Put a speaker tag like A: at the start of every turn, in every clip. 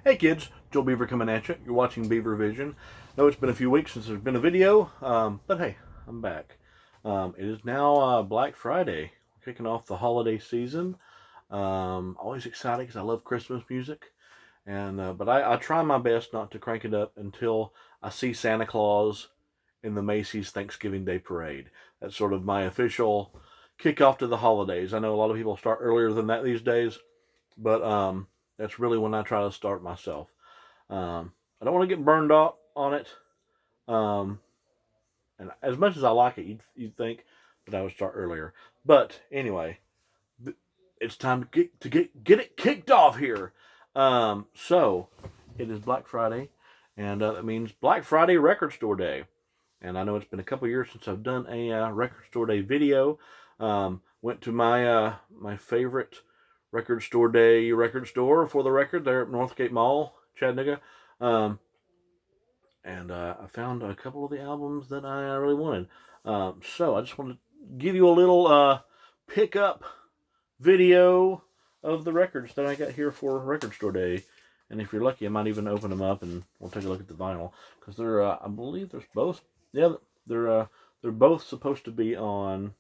A: Hey kids, Joel Beaver coming at you. You're watching Beaver Vision. I know it's been a few weeks since there's been a video, but hey, I'm back. It is now Black Friday. We're kicking off the holiday season. Always excited because I love Christmas music, and but I try my best not to crank it up until I see Santa Claus in the Macy's Thanksgiving Day Parade. That's sort of my official kickoff to the holidays. I know a lot of people start earlier than that these days, but that's really when I try to start myself. I don't want to get burned out on it. Um, and as much as I like it, you'd think that I would start earlier. But anyway, it's time to get it kicked off here. So it is Black Friday, and that means Black Friday Record Store Day. And I know it's been a couple years since I've done a Record Store Day video. Went to my favorite Record Store Day record store, for the record, there at Northgate Mall, Chattanooga. And I found a couple of the albums that I really wanted. So I just want to give you a little pickup video of the records that I got here for Record Store Day. And if you're lucky, I might even open them up and we'll take a look at the vinyl, because they're I believe there's both. Yeah, they're both supposed to be on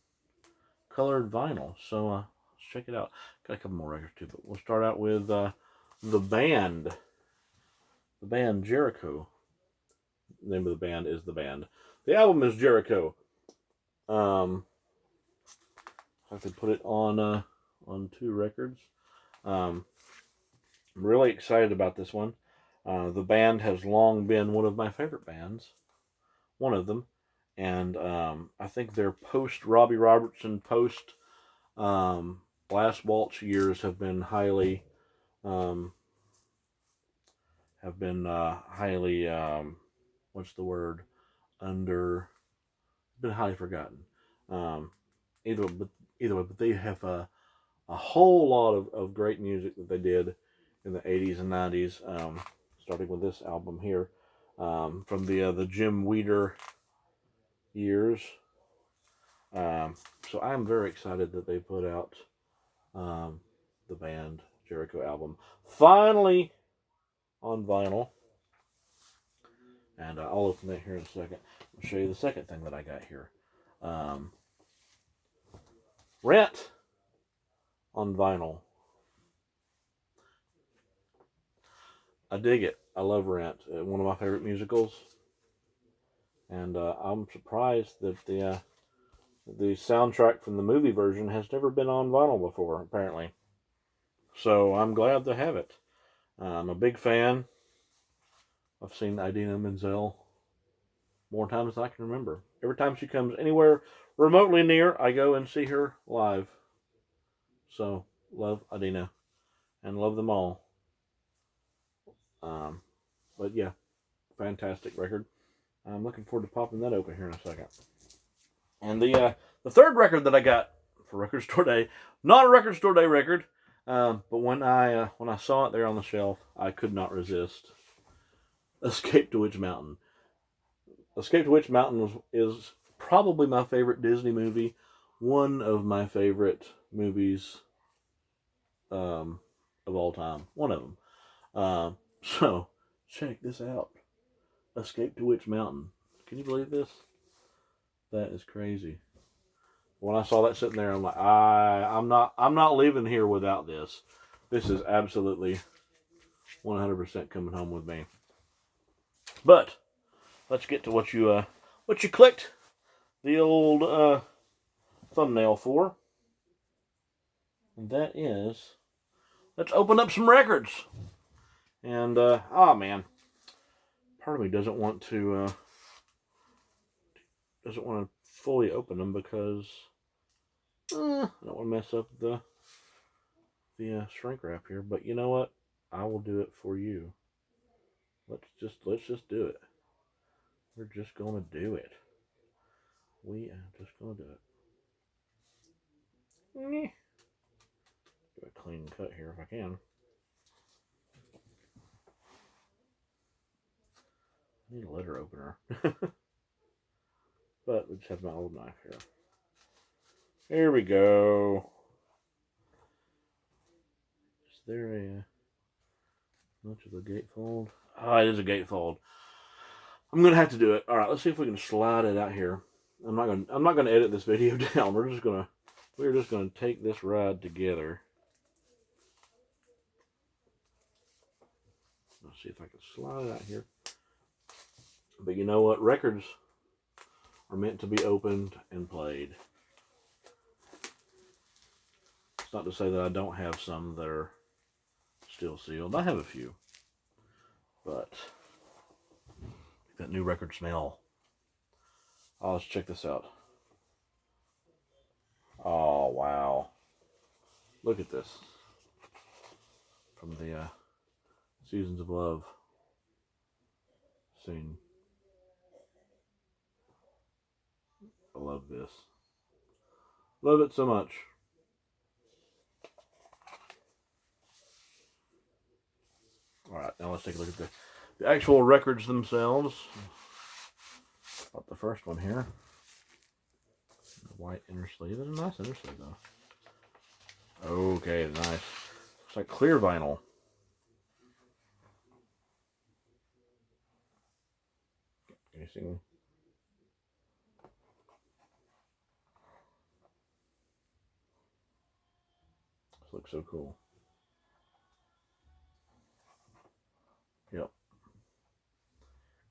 A: colored vinyl. So let's check it out. Got a couple more records too, but we'll start out with the band Jericho. The name of the band is The Band. The album is Jericho. I have to put it on two records. I'm really excited about this one. The Band has long been one of my favorite bands. One of them. And I think their post Robbie Robertson, post Last Waltz years have been highly what's the word, been highly forgotten. Um, either way, but they have a whole lot of great music that they did in the 80s and 90s, starting with this album here, from the Jim Weeder years. So I'm very excited that they put out the Band Jericho album finally on vinyl. And I'll open that here in a second. I'll show you the second thing that I got here. Rent on vinyl. I dig it. I love Rent. One of my favorite musicals. And I'm surprised that the soundtrack from the movie version has never been on vinyl before, apparently. So I'm glad to have it. I'm a big fan. I've seen Idina Menzel more times than I can remember. Every time she comes anywhere remotely near, I go and see her live. So, love Idina and love them all. But yeah, fantastic record. I'm looking forward to popping that open here in a second. And the third record that I got for Record Store Day, not a Record Store Day record, but when I saw it there on the shelf, I could not resist. Escape to Witch Mountain. Escape to Witch Mountain is probably my favorite Disney movie, one of my favorite movies of all time, one of them. So check this out, Escape to Witch Mountain. Can you believe this? That is crazy. When I saw that sitting there, I'm like, I'm not leaving here without this. This is absolutely 100% coming home with me. But let's get to what you clicked the old thumbnail for, and that is, let's open up some records. And oh man, part of me doesn't want to fully open them because I don't want to mess up the shrink wrap here. But you know what? I will do it for you. Let's just do it. We're just gonna do it. We are just gonna do it. Do a clean cut here if I can. I need a letter opener. But we just have my old knife here. Here we go. Is there Much of the gatefold. Oh, it is a gatefold. I'm gonna have to do it. All right, let's see if we can slide it out here. I'm not gonna edit this video down. We're just gonna take this ride together. Let's see if I can slide it out here. But you know what? Records are meant to be opened and played. It's not to say that I don't have some that are still sealed. I have a few. But that new record smell. Oh, let's check this out. Oh, wow. Look at this. From the Seasons of Love scene. I love this. Love it so much. Alright, now let's take a look at the actual records themselves. About the first one here. The white inner sleeve. It's a nice inner sleeve though. Okay, nice. Looks like clear vinyl. Can you see me? This looks so cool. Yep.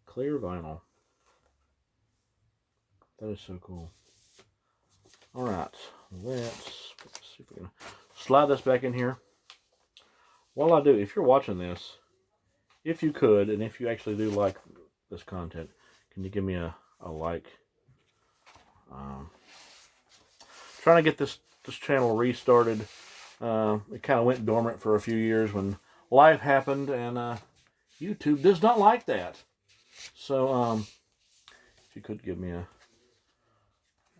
A: Clear vinyl. That is so cool. Alright, let's see if we can slide this back in here. While I do, if you're watching this, if you could, and if you actually do like this content, can you give me a like? Trying to get this channel restarted. It kind of went dormant for a few years when life happened, and YouTube does not like that. So, if you could give me a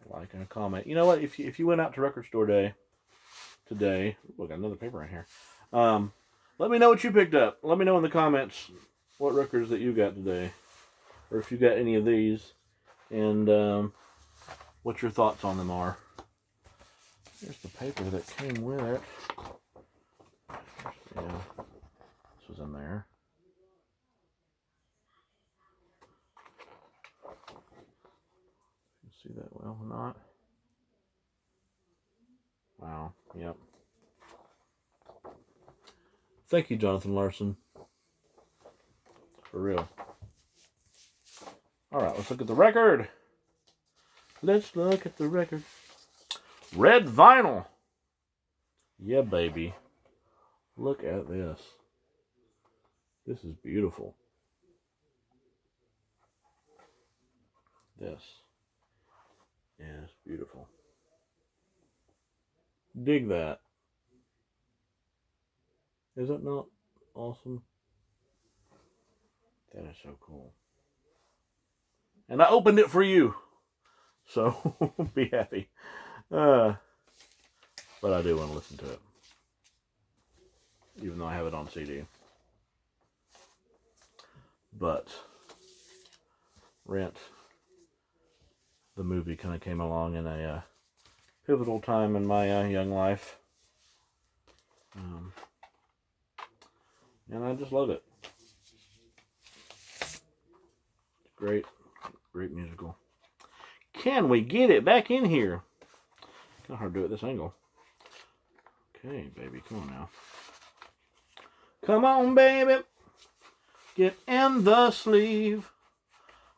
A: like and a comment. You know what? If you went out to Record Store Day today, look, got another paper in here. Let me know what you picked up. Let me know in the comments what records that you got today, or if you got any of these, and what your thoughts on them are. Here's the paper that came with it. Yeah, this was in there. You see that well or not? Wow, yep. Thank you, Jonathan Larson. For real. Alright, let's look at the record. Let's look at the record. Red vinyl. Yeah, baby. Look at this. This is beautiful. This is beautiful. Dig that. Is that not awesome? That is so cool. And I opened it for you. So be happy. But I do want to listen to it. Even though I have it on CD. But Rent, the movie, kind of came along in a pivotal time in my young life. And I just love it. Great musical. Can we get it back in here? Kind of hard to do it at this angle. Okay, baby, come on now. Come on, baby. Get in the sleeve.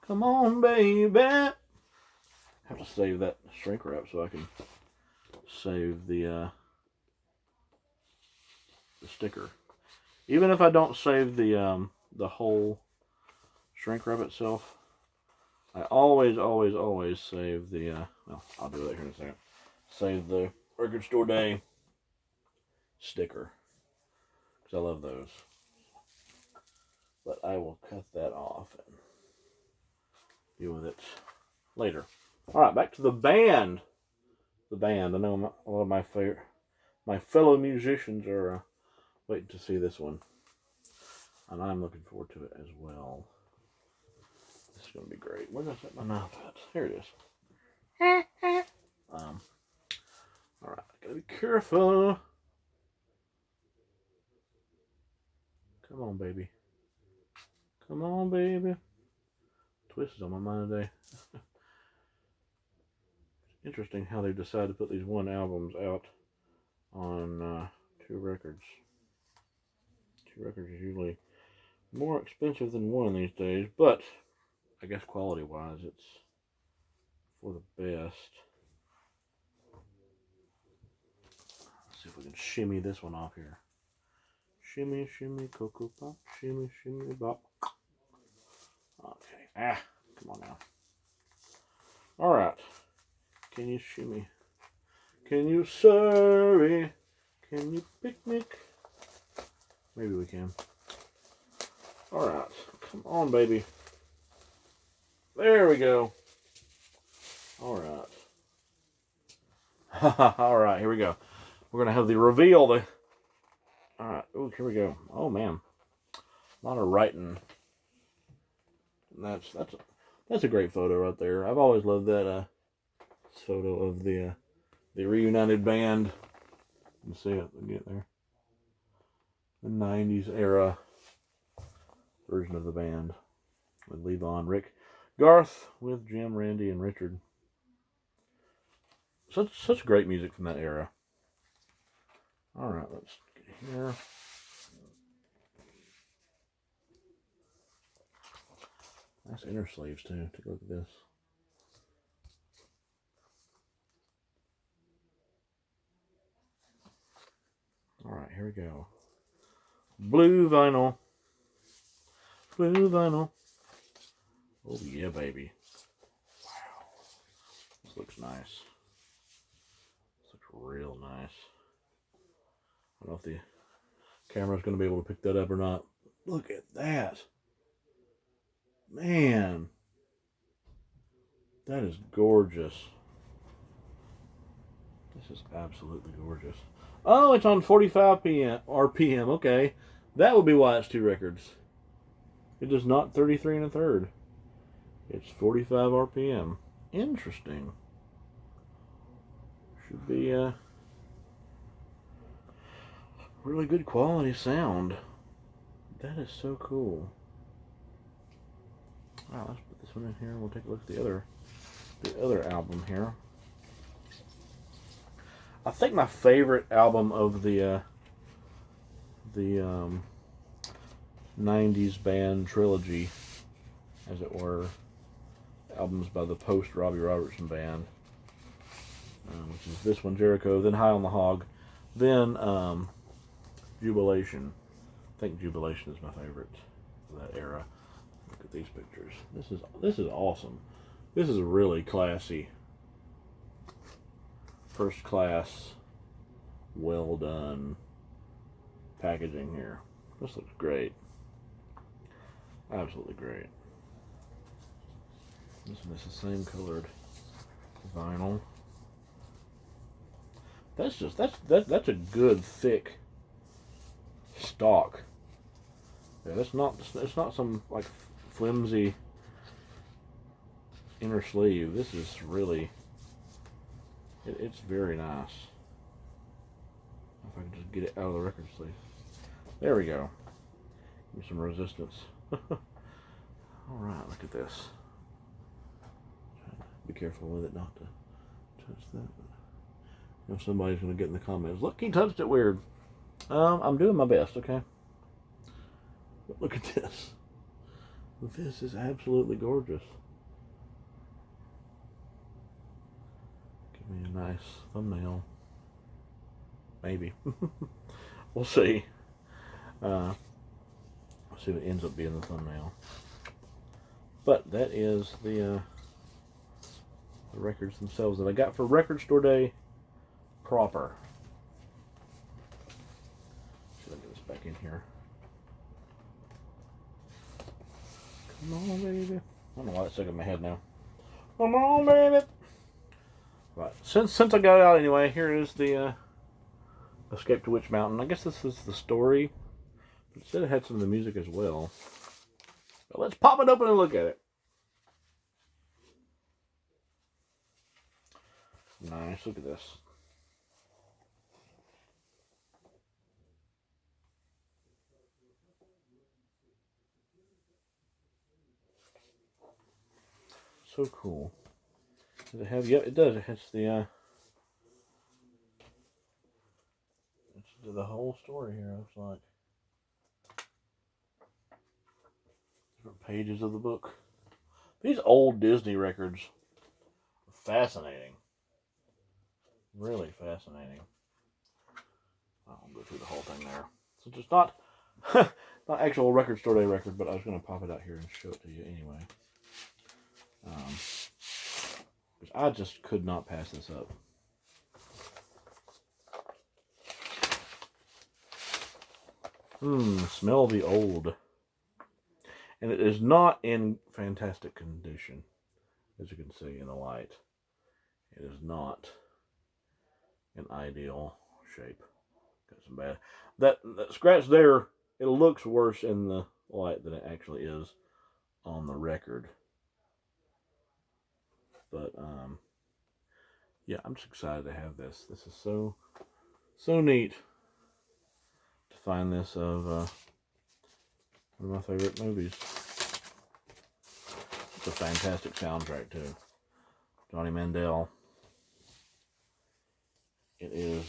A: Come on, baby. I have to save that shrink wrap so I can save the sticker. Even if I don't save the whole shrink wrap itself, I always save the, well, I'll do that here in a second. Save the Record Store Day sticker. Because I love those. But I will cut that off and deal with it later. Alright, back to the band. The band. I know a lot of my fellow musicians are waiting to see this one. And I'm looking forward to it as well. This is going to be great. Where did I set my mouth at? Here it is. Alright, gotta be careful. Come on, baby. Come on, baby. Twist is on my mind today. Interesting how they decided to put these one albums out on 2 records. 2 records is usually more expensive than one these days, but I guess quality-wise, it's for the best. Let's see if we can shimmy this one off here. Shimmy, shimmy, cocoa pop, shimmy, shimmy, bop. Okay, come on now. All right, can you shimmy? Can you survey? Can you picnic? Maybe we can. All right, come on, baby. There we go. All right. All right, here we go. We're gonna have the reveal. All right. Oh, here we go. Oh man, a lot of writing. That's a great photo right there. I've always loved that photo of the reunited band. You can see it again there. The '90s era version of the band with Levon, Rick, Garth, with Jim, Randy, and Richard. Such great music from that era. All right, let's get here. Nice inner sleeves too. Take a look at this. All right, here we go. Blue vinyl. Blue vinyl. Oh yeah, baby. Wow. This looks nice. This looks real nice. I don't know if the camera's going to be able to pick that up or not. Look at that. Man. That is gorgeous. This is absolutely gorgeous. Oh, it's on 45 RPM. Okay. That would be why it's 2 records. It is not 33 1/3. It's 45 RPM. Interesting. Should be really good quality sound. That is so cool. Wow, let's put this one in here and we'll take a look at the other album here. I think my favorite album of the 90s band trilogy, as it were, albums by the post Robbie Robertson band, which is this one, Jericho, then High on the Hog, then Jubilation. I think Jubilation is my favorite of that era. Look at these pictures. This is awesome. This is really classy. First class, well done packaging here. This looks great. Absolutely great. This one is the same colored vinyl. That's a good thick stock. Yeah, it's not some like flimsy inner sleeve. This is really it's very nice. If I can just get it out of the record sleeve. There we go. Give me some resistance. Alright, look at this. Be careful with it not to touch that. You know, somebody's going to get in the comments, look, he touched it weird. I'm doing my best, okay? But look at this. This is absolutely gorgeous. Give me a nice thumbnail. Maybe. We'll see. We'll see what ends up being the thumbnail. But that is the records themselves that I got for Record Store Day proper. Should I get this back in here? Come on, baby. I don't know why that's stuck in my head now. Come on, baby. Right. Since I got it out anyway, here is the Escape to Witch Mountain. I guess this is the story. But it said it had some of the music as well. But let's pop it open and look at it. Nice. Look at this. so cool. Does it have? Yep, it does. It has the it's the whole story here. Looks like different pages of the book. These old Disney records are fascinating. Really fascinating. I won't go through the whole thing there. Since it's not not actual record store day record, but I was going to pop it out here and show it to you anyway. Because I just could not pass this up. Smell the old. And it is not in fantastic condition, as you can see in the light. It is not in ideal shape. Got some bad. That scratch there, it looks worse in the light than it actually is on the record. But yeah, I'm just excited to have this. This is so neat to find this of one of my favorite movies. It's a fantastic soundtrack too. Johnny Mandel. It is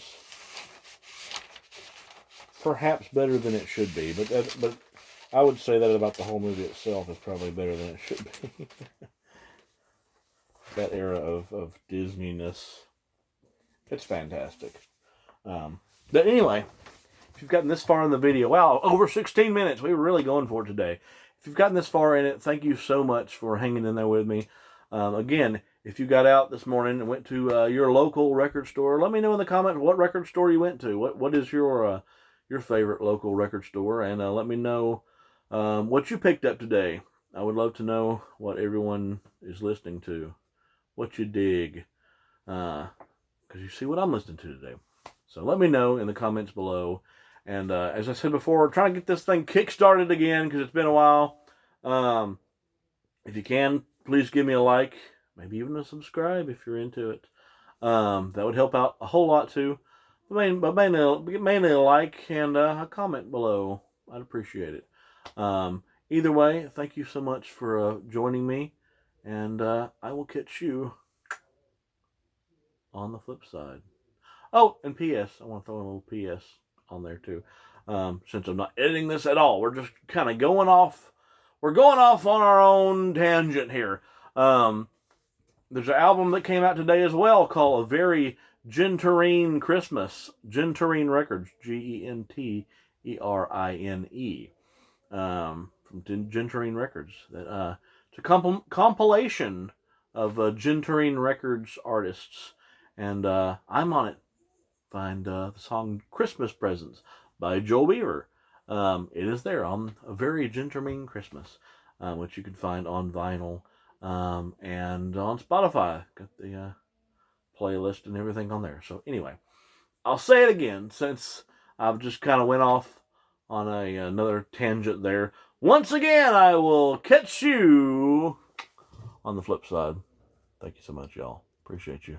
A: perhaps better than it should be, but I would say that about the whole movie itself is probably better than it should be. That era of Disney-ness. It's fantastic. But anyway, if you've gotten this far in the video, wow, over 16 minutes. We were really going for it today. If you've gotten this far in it, thank you so much for hanging in there with me. Again, if you got out this morning and went to your local record store, let me know in the comments what record store you went to. What is your favorite local record store? And let me know what you picked up today. I would love to know what everyone is listening to. What you dig. Because you see what I'm listening to today. So let me know in the comments below. And as I said before, trying to get this thing kick-started again because it's been a while. If you can, please give me a like. Maybe even a subscribe if you're into it. That would help out a whole lot too. But mainly a like and a comment below. I'd appreciate it. Either way, thank you so much for joining me. And I will catch you on the flip side. Oh, and P.S. I want to throw in a little P.S. on there too. Since I'm not editing this at all, we're just kind of going off. We're going off on our own tangent here. There's an album that came out today as well called A Very Genterine Christmas. Genterine Records. Genterine. From Genterine Records. It's a compilation of Genterine Records artists. And I'm on it. Find the song Christmas Presents by Joel Beaver. It is there on A Very Genterine Christmas, which you can find on vinyl and on Spotify. Got the playlist and everything on there. So anyway, I'll say it again since I've just kind of went off on another tangent there. Once again, I will catch you on the flip side. Thank you so much, y'all. Appreciate you.